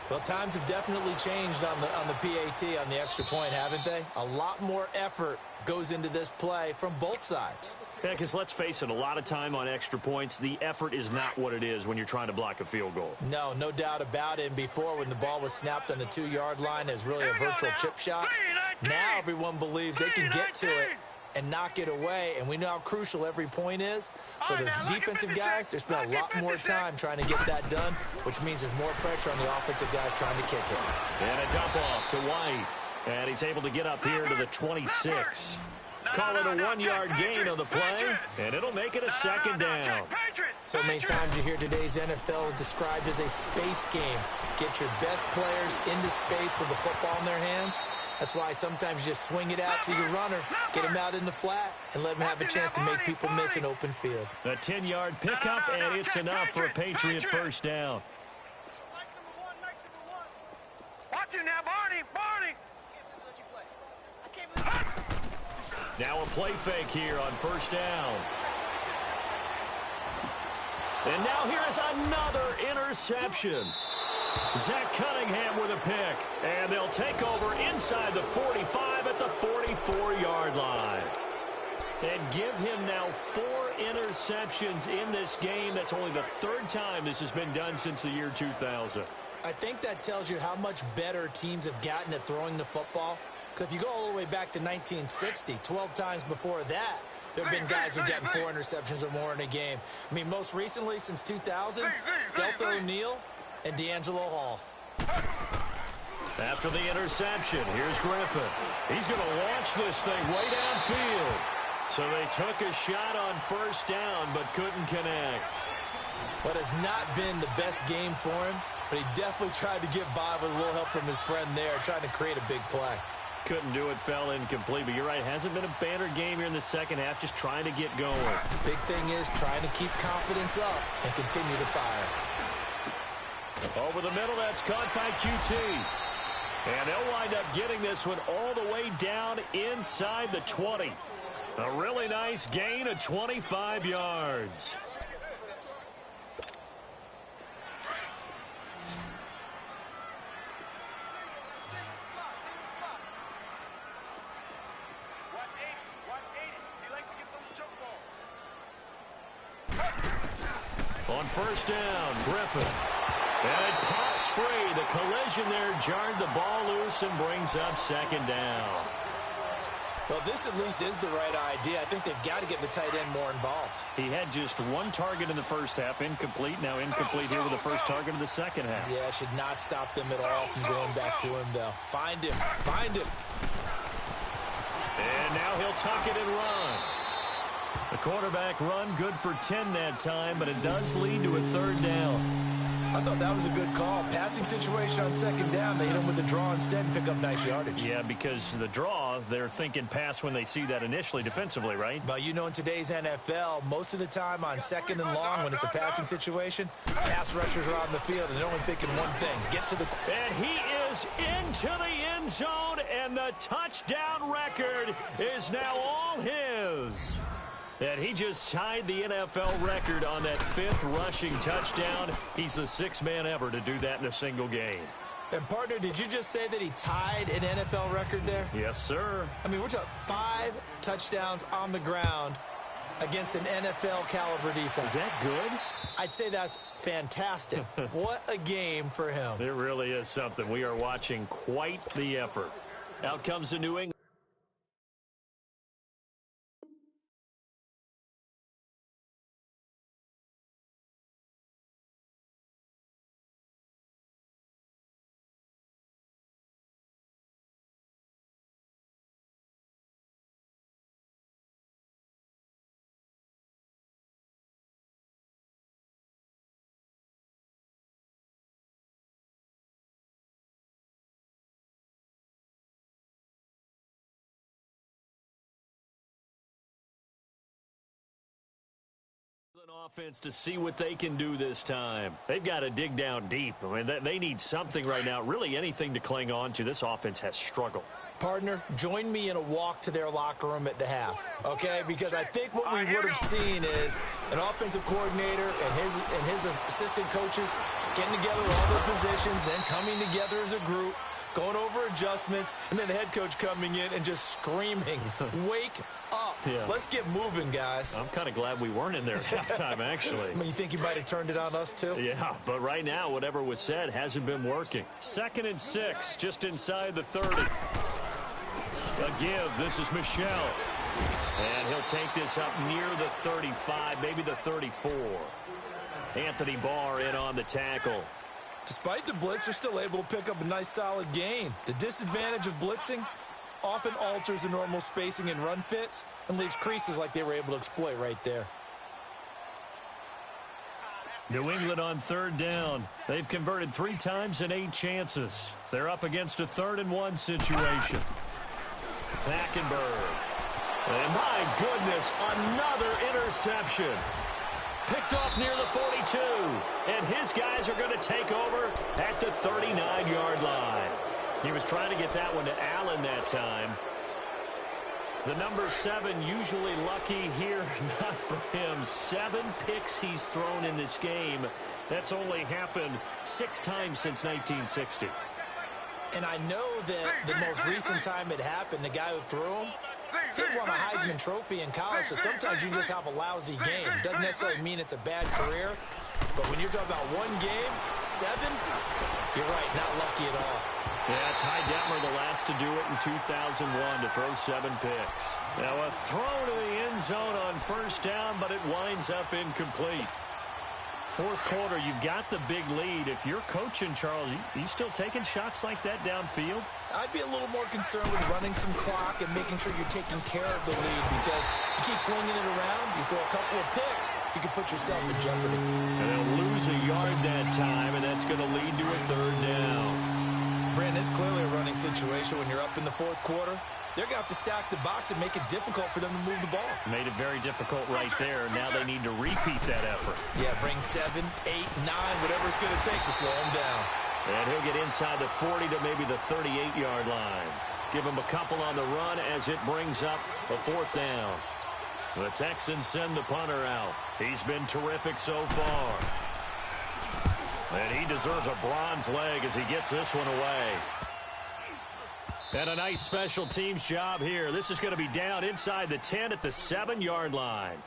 Well, times have definitely changed on the PAT, on the extra point, haven't they? A lot more effort goes into this play from both sides. Yeah, because let's face it, a lot of time on extra points, the effort is not what it is when you're trying to block a field goal. No doubt about it. And before, when the ball was snapped on the 2-yard line, it's really a virtual chip shot. Now everyone believes they can get to it and knock it away, and we know how crucial every point is. So the defensive guys, they spent a lot more time trying to get that done, which means there's more pressure on the offensive guys trying to kick it. And a dump off to White. And he's able to get up here to the 26. Call it a 1-yard gain on the play, and it'll make it a 2nd down. So many times you hear today's NFL described as a space game. Get your best players into space with the football in their hands. That's why sometimes you just swing it out to your runner, get him out in the flat, and let him have a chance to make people miss an open field. A 10-yard pickup, and it's enough for a Patriot 1st down. Watch it now, Barney! Now a play fake here on 1st down. And now here is another interception. Zach Cunningham with a pick. And they'll take over inside the 45 at the 44-yard line. And give him now 4 interceptions in this game. That's only the 3rd time this has been done since the year 2000. I think that tells you how much better teams have gotten at throwing the football. Because if you go all the way back to 1960, 12 times before that, there have been guys who've gotten 4 interceptions or more in a game. I mean, most recently, since 2000, Delta O'Neal and D'Angelo Hall. After the interception, here's Griffin. He's going to launch this thing way downfield. So they took a shot on 1st down, but couldn't connect. What has not been the best game for him, but he definitely tried to get by with a little help from his friend there, trying to create a big play. Couldn't do it, fell incomplete, but you're right, hasn't been a banner game here in the 2nd half, just trying to get going. Big thing is trying to keep confidence up and continue to fire. Over the middle, that's caught by QT. And they'll wind up getting this one all the way down inside the 20. A really nice gain of 25 yards. On first down, Griffin. And it pops free. The collision there jarred the ball loose and brings up second down. Well, this at least is the right idea. I think they've got to get the tight end more involved. He had just one target in the first half, incomplete. Now incomplete here with the first target of the second half. Yeah, should not stop them at all from going back to him, though. Find him. Find him. And now he'll tuck it and run. The quarterback run good for 10 that time, but it does lead to a third down. I thought that was a good call. Passing situation on second down. They hit him with the draw instead and pick up nice yardage. Yeah, because the draw, they're thinking pass when they see that initially defensively, right? But you know, in today's NFL, most of the time on second and long, when it's a passing situation, pass rushers are on the field and they're only thinking one thing: get to the... And he is into the end zone, and the touchdown record is now all his. And he just tied the NFL record on that 5th rushing touchdown. He's the 6th man ever to do that in a single game. And, partner, did you just say that he tied an NFL record there? Yes, sir. I mean, we're talking 5 touchdowns on the ground against an NFL-caliber defense. Is that good? I'd say that's fantastic. What a game for him. It really is something. We are watching quite the effort. Out comes the New England. Offense to see what they can do this time. They've got to dig down deep. I mean, they need something right now, really anything to cling on to. This offense has struggled. Partner, join me in a walk to their locker room at the half, okay? Because I think what we would have seen is an offensive coordinator and his assistant coaches getting together all their positions, then coming together as a group, going over adjustments, and then the head coach coming in and just screaming, wake up. Yeah. Let's get moving, guys. I'm kind of glad we weren't in there at halftime, actually. I mean, you think you might have turned it on us, too? Yeah, but right now, whatever was said hasn't been working. 2nd and 6, just inside the 30. A give. This is Michel. And he'll take this up near the 35, maybe the 34. Anthony Barr in on the tackle. Despite the blitz, they're still able to pick up a nice, solid gain. The disadvantage of blitzing often alters the normal spacing and run fits and leaves creases like they were able to exploit right there. New England on 3rd down. They've converted 3 times in 8 chances. They're up against a 3rd and 1 situation. Hackenberg. And my goodness, another interception. Picked off near the 42. And his guys are going to take over at the 39-yard line. He was trying to get that one to Allen that time. The number 7 usually lucky here, not for him. 7 picks he's thrown in this game. That's only happened 6 times since 1960. And I know that the most recent time it happened, the guy who threw him, he won a Heisman Trophy in college, so sometimes you just have a lousy game. Doesn't necessarily mean it's a bad career, but when you're talking about one game, 7, you're right, not lucky at all. Yeah, Ty Detmer the last to do it in 2001 to throw 7 picks. Now a throw to the end zone on first down, but it winds up incomplete. 4th quarter, you've got the big lead. If you're coaching, Charles, you still taking shots like that downfield? I'd be a little more concerned with running some clock and making sure you're taking care of the lead, because you keep flinging it around, you throw a couple of picks, you can put yourself in jeopardy. And they'll lose a yard that time, and that's going to lead to a 3rd down. Brandon, it's clearly a running situation when you're up in the 4th quarter. They're going to have to stack the box and make it difficult for them to move the ball. Made it very difficult right there. Now they need to repeat that effort. Yeah, bring 7, 8, 9, whatever it's going to take to slow him down. And he'll get inside the 40 to maybe the 38-yard line. Give him a couple on the run as it brings up a 4th down. The Texans send the punter out. He's been terrific so far. And he deserves a bronze leg as he gets this one away. And a nice special teams job here. This is going to be down inside the 10 at the 7-yard line.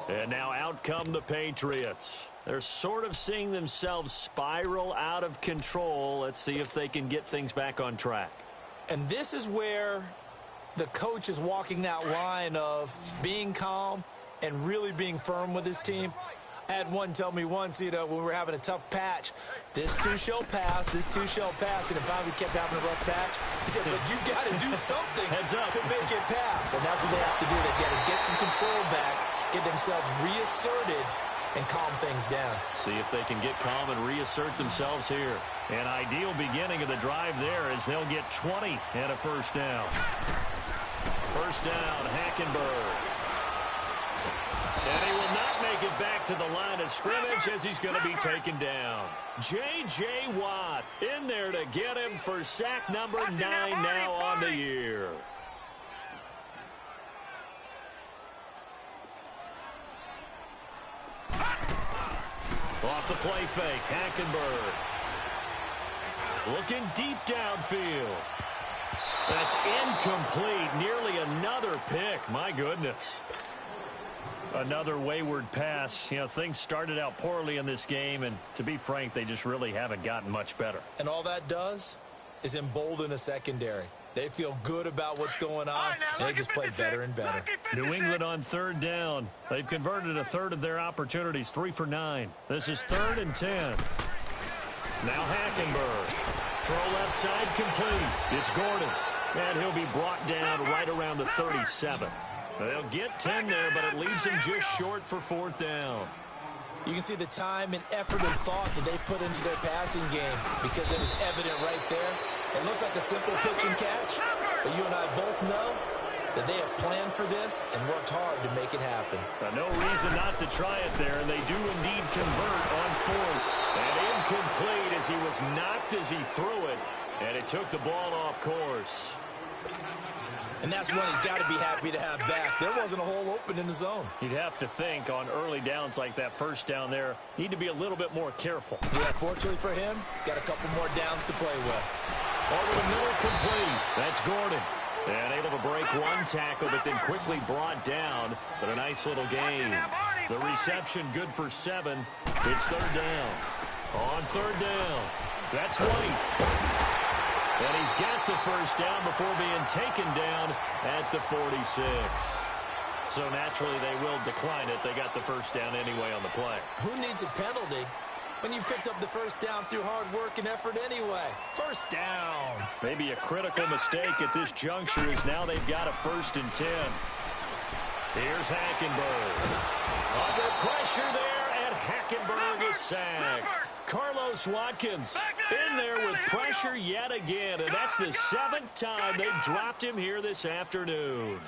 And now out come the Patriots. They're sort of seeing themselves spiral out of control. Let's see if they can get things back on track. And this is where the coach is walking that line of being calm and really being firm with his team. I had one tell me once, when we were having a tough patch, this too shall pass, and if finally kept having a rough patch, he said, but you got to do something Heads up to make it pass. And that's what they have to do. They've got to get some control back, get themselves reasserted, and calm things down. See if they can get calm and reassert themselves here. An ideal beginning of the drive there as they'll get 20 and a first down. First down, Hackenberg. And he will not make it back to the line of scrimmage as he's going to be taken down. J.J. Watt in there to get him for sack number 9 now on the year. Off the play fake, Hackenberg. Looking deep downfield. That's incomplete. Nearly another pick. My goodness. Another wayward pass. Things started out poorly in this game, and to be frank, they just really haven't gotten much better. And all that does is embolden a secondary. They feel good about what's going on, and they just play better and better. New England on third down. They've converted a third of their opportunities, 3 for 9. This is 3rd and 10. Now Hackenberg. Throw left side complete. It's Gordon. And he'll be brought down right around the 37. They'll get 10 there, but it leaves him just short for 4th down. You can see the time and effort and thought that they put into their passing game because it was evident right there. It looks like a simple pitch and catch, but you and I both know that they have planned for this and worked hard to make it happen. No reason not to try it there, and they do indeed convert on 4th. And incomplete as he was knocked as he threw it, and it took the ball off course. And that's one he's got to be happy to have back. There wasn't a hole open in the zone. You'd have to think on early downs like that first down there, need to be a little bit more careful. Yeah, fortunately for him, got a couple more downs to play with. Over the middle, complete. That's Gordon. And able to break one tackle, but then quickly brought down. But a nice little gain. The reception good for 7. It's 3rd down. On 3rd down. That's White. And he's got the first down before being taken down at the 46. So naturally they will decline it. They got the first down anyway on the play. Who needs a penalty when you picked up the first down through hard work and effort anyway? First down. Maybe a critical mistake at this juncture is now they've got a 1st and 10. Here's Hackenberg. Under pressure there, and Hackenberg is sacked. Carlos Watkins in there with pressure yet again, and that's the 7th time they've dropped him here this afternoon.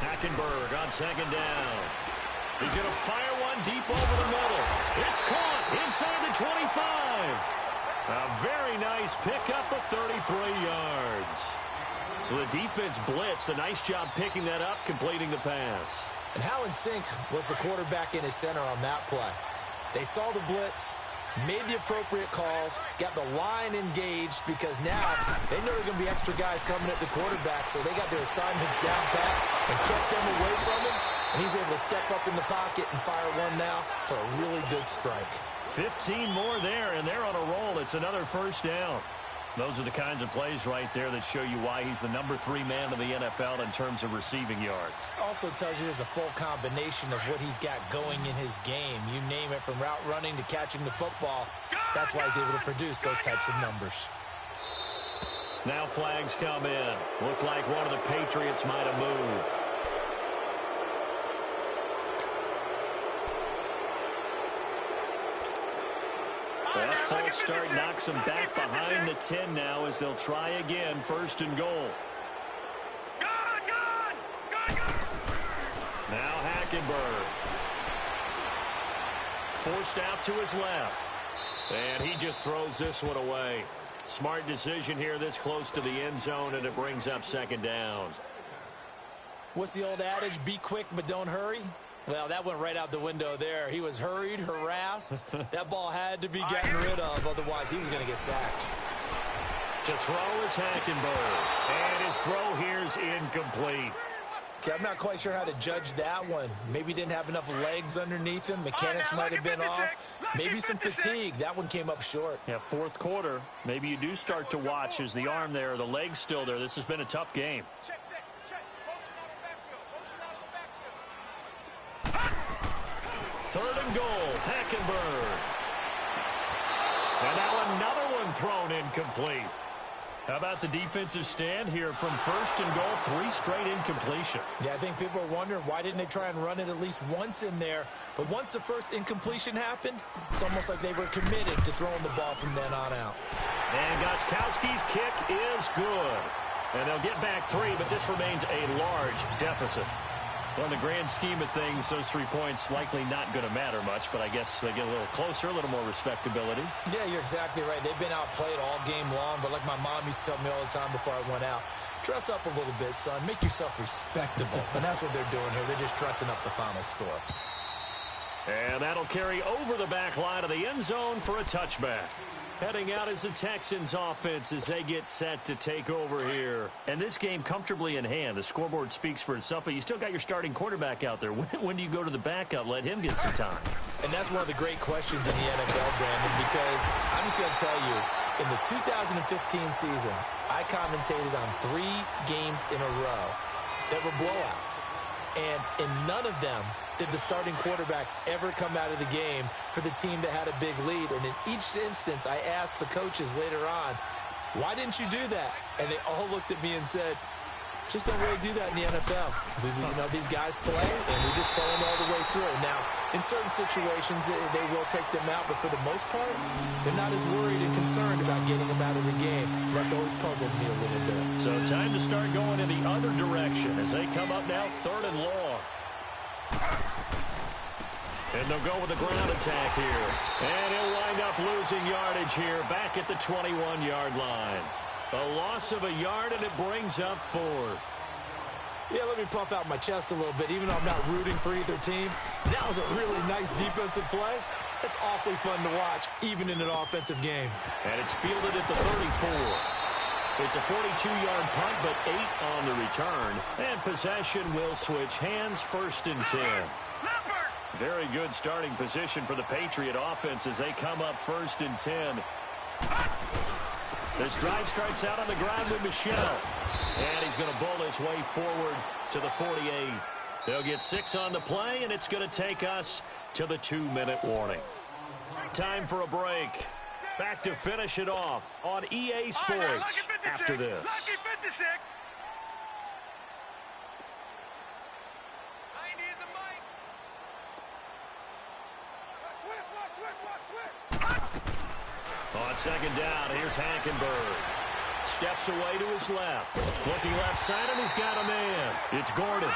Hackenberg on 2nd down. He's going to fire one deep over the middle. It's caught inside the 25. A very nice pickup of 33 yards. So the defense blitzed. A nice job picking that up, completing the pass. And how in sync was the quarterback in his center on that play? They saw the blitz, made the appropriate calls, got the line engaged because now they know there are going to be extra guys coming at the quarterback, so they got their assignments down pat and kept them away from him, and he's able to step up in the pocket and fire one now for a really good strike. 15 more there, and they're on a roll. It's another first down. Those are the kinds of plays right there that show you why he's the number 3 man in the NFL in terms of receiving yards. Also tells you there's a full combination of what he's got going in his game. You name it, from route running to catching the football. That's why he's able to produce those types of numbers. Now flags come in. Looked like one of the Patriots might have moved. That false start knocks them back behind the 10 now as they'll try again, 1st and goal. Now Hackenberg. Forced out to his left. And he just throws this one away. Smart decision here this close to the end zone, and it brings up 2nd down. What's the old adage? Be quick, but don't hurry. Well, that went right out the window there. He was hurried, harassed. That ball had to be gotten rid of, otherwise he was going to get sacked. To throw is Hackenberg. And his throw here is incomplete. Okay, I'm not quite sure how to judge that one. Maybe didn't have enough legs underneath him. Mechanics might have been off. Maybe some fatigue. That one came up short. Yeah, fourth quarter. Maybe you do start to watch as the arm there, the leg's still there. This has been a tough game. Check. Motion out of the backfield. Third and goal, Hackenberg. And now another one thrown incomplete. How about the defensive stand here from first and goal, 3 straight incompletion. Yeah, I think people are wondering why didn't they try and run it at least once in there. But once the first incompletion happened, it's almost like they were committed to throwing the ball from then on out. And Gostkowski's kick is good. And they'll get back 3, but this remains a large deficit. Well, in the grand scheme of things, those 3 points likely not going to matter much, but I guess they get a little closer, a little more respectability. Yeah, you're exactly right. They've been outplayed all game long, but like my mom used to tell me all the time before I went out, dress up a little bit, son. Make yourself respectable. And that's what they're doing here. They're just dressing up the final score. And that'll carry over the back line of the end zone for a touchback. Heading out is the Texans offense as they get set to take over here. And this game comfortably in hand. The scoreboard speaks for itself, but you still got your starting quarterback out there. When do you go to the backup? Let him get some time. And that's one of the great questions in the NFL, Brandon, because I'm just going to tell you, in the 2015 season, I commentated on 3 games in a row that were blowouts. And in none of them did the starting quarterback ever come out of the game for the team that had a big lead. And in each instance, I asked the coaches later on, why didn't you do that? And they all looked at me and said, just don't really do that in the NFL. These guys play, and we just play them all the way through. Now, in certain situations, they will take them out, but for the most part, they're not as worried and concerned about getting them out of the game. That's always puzzled me a little bit. So time to start going in the other direction as they come up now 3rd and long. And they'll go with the ground attack here. And he'll wind up losing yardage here back at the 21-yard line. A loss of a yard, and it brings up 4th. Yeah, let me puff out my chest a little bit, even though I'm not rooting for either team. That was a really nice defensive play. It's awfully fun to watch, even in an offensive game. And it's fielded at the 34. It's a 42-yard punt, but 8 on the return. And possession will switch hands, 1st and 10. Very good starting position for the Patriot offense as they come up 1st and 10. This drive starts out on the ground with Michel. And he's going to bowl his way forward to the 48. They'll get 6 on the play, and it's going to take us to the 2-minute warning. Time for a break. Back to finish it off on EA Sports after this. Lucky 56. On 2nd down, here's Hackenberg. Steps away to his left. Looking left side, and he's got a man. It's Gordon.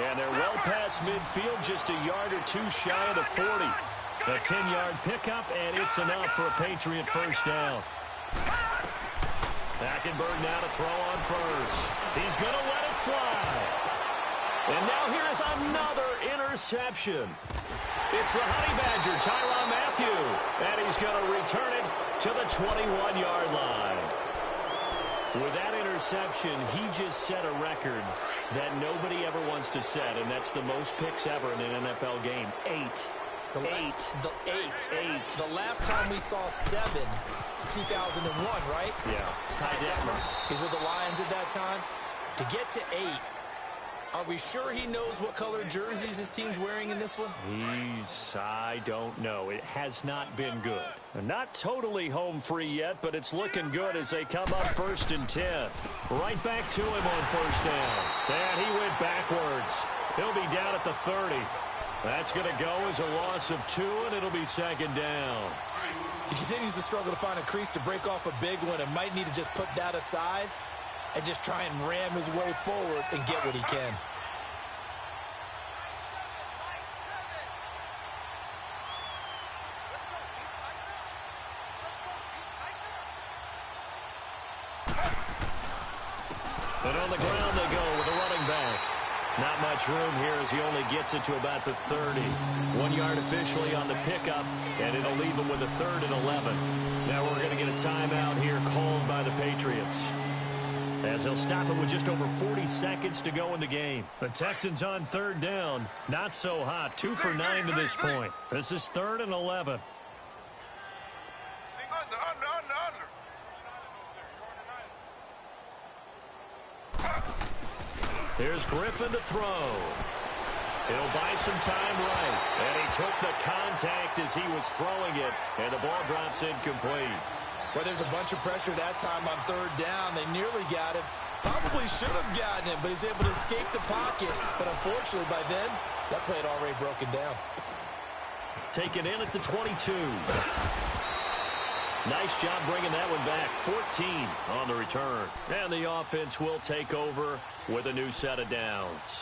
And they're well past midfield, just a yard or 2 shy of the 40. A 10-yard pickup, and it's enough for a Patriot 1st down. Hackenberg now to throw on first. He's going to let it fly. And now here is another interception. It's the Honey Badger, Tyrann Mathieu. And he's going to return it to the 21-yard line. With that interception, he just set a record that nobody ever wants to set, and that's the most picks ever in an NFL game. 8. The last time we saw 7, 2001, right? Yeah. Ty Detmer. He's with the Lions at that time. To get to 8, are we sure he knows what color jerseys his team's wearing in this one? I don't know. It has not been good. Not totally home free yet, but it's looking good as they come up 1st and 10. Right back to him on 1st down. And he went backwards. He'll be down at the 30. That's going to go as a loss of 2, and it'll be 2nd down. He continues to struggle to find a crease to break off a big one and might need to just put that aside and just try and ram his way forward and get what he can. And on the ground they go with a running back. Not much room here as he only gets it to about the 30. 1 yard officially on the pickup, and it'll leave him with a 3rd and 11. Now we're going to get a timeout here called by the Patriots. as he'll stop it with just over 40 seconds to go in the game. The Texans on third down. Not so hot. 2 for 9 to this point. This is 3rd and 11. Here's Griffin to throw. He'll buy some time right. And he took the contact as he was throwing it. And the ball drops incomplete. Well, there's a bunch of pressure that time on third down. They nearly got it. Probably should have gotten it, but he's able to escape the pocket. But unfortunately, by then, that play had already broken down. Taken in at the 22. Nice job bringing that one back. 14 on the return. And the offense will take over with a new set of downs.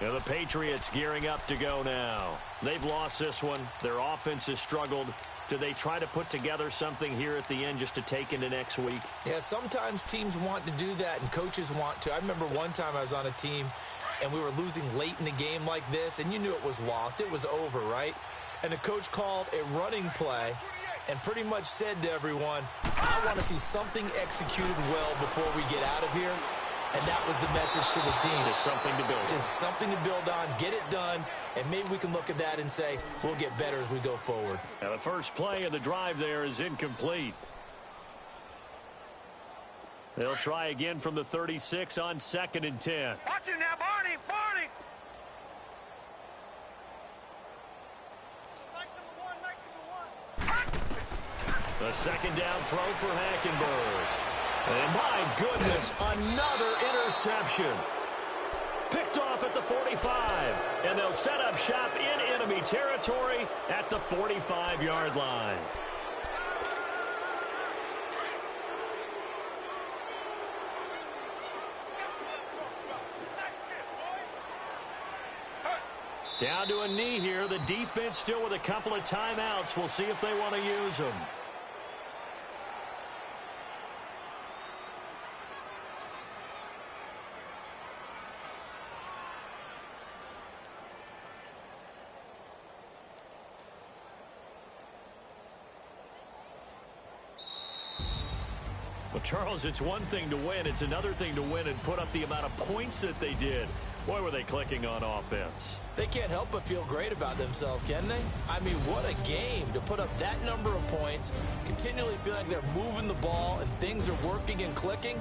And the Patriots gearing up to go now. They've lost this one. Their offense has struggled. Do they try to put together something here at the end just to take into next week? Yeah, sometimes teams want to do that and coaches want to. I remember one time I was on a team and we were losing late in the game like this, and you knew it was lost. It was over, right? And the coach called a running play and pretty much said to everyone, I want to see something executed well before we get out of here. And that was the message to the team. Just something to build on. Just something to build on, get it done, and maybe we can look at that and say, we'll get better as we go forward. Now the first play of the drive there is incomplete. They'll try again from the 36 on 2nd and 10. Watch him now, Barney! Barney! The second down throw for Hackenberg. And my goodness, another interception. Picked off at the 45. And they'll set up shop in enemy territory at the 45-yard line. Down to a knee here. The defense still with a couple of timeouts. We'll see if they want to use them. Well, Charles, it's one thing to win. It's another thing to win and put up the amount of points that they did. Boy, were they clicking on offense. They can't help but feel great about themselves, can they? I mean, what a game to put up that number of points, continually feel like they're moving the ball and things are working and clicking.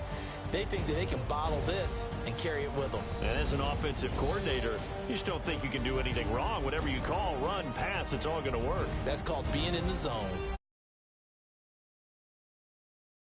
They think that they can bottle this and carry it with them. And as an offensive coordinator, you just don't think you can do anything wrong. Whatever you call, run, pass, it's all going to work. That's called being in the zone.